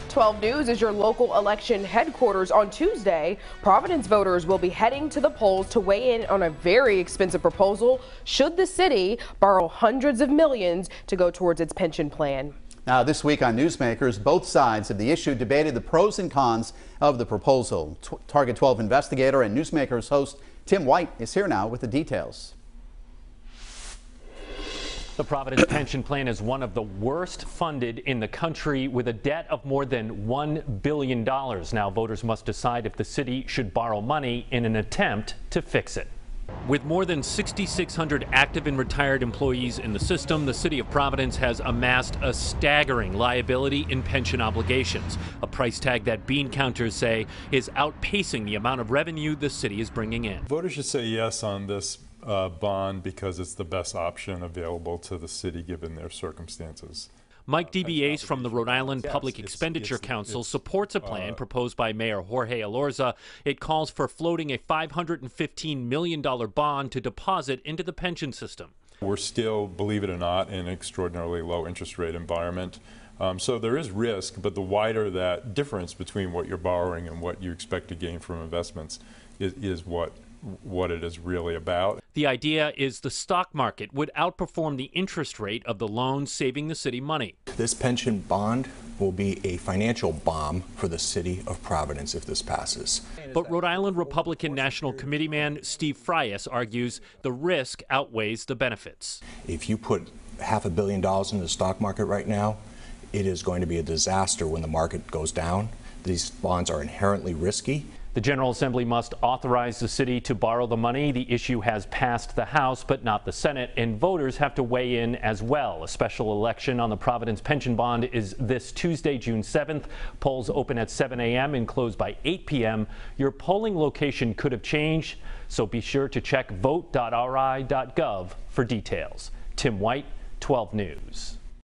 12 News is your local election headquarters. On Tuesday, Providence voters will be heading to the polls to weigh in on a very expensive proposal. Should the city borrow hundreds of millions to go towards its pension plan? Now, this week on Newsmakers, both sides of the issue debated the pros and cons of the proposal. Target 12 investigator and Newsmakers host Tim White is here now with the details. The Providence pension plan is one of the worst funded in the country, with a debt of more than $1 billion. Now voters must decide if the city should borrow money in an attempt to fix it. With more than 6,600 active and retired employees in the system, the city of Providence has amassed a staggering liability in pension obligations, a price tag that bean counters say is outpacing the amount of revenue the city is bringing in. Voters should say yes on this bond because it's the best option available to the city given their circumstances. Mike DeBiase from the Rhode Island Public Expenditure Council supports a plan proposed by Mayor Jorge Elorza. It calls for floating a $515 million bond to deposit into the pension system. We're still, believe it or not, in an extraordinarily low interest rate environment. So there is risk, but the wider that difference between what you're borrowing and what you expect to gain from investments is what it is really about. The idea is the stock market would outperform the interest rate of the loans, saving the city money. This pension bond will be a financial bomb for the city of Providence if this passes. But Rhode Island Republican National Committeeman Steve Frias argues the risk outweighs the benefits. If you put $500 million into the stock market right now, it is going to be a disaster when the market goes down. These bonds are inherently risky. The General Assembly must authorize the city to borrow the money. The issue has passed the House, but not the Senate, and voters have to weigh in as well. A special election on the Providence pension bond is this Tuesday, June 7th. Polls open at 7 a.m. and close by 8 p.m. Your polling location could have changed, so be sure to check vote.ri.gov for details. Tim White, 12 News.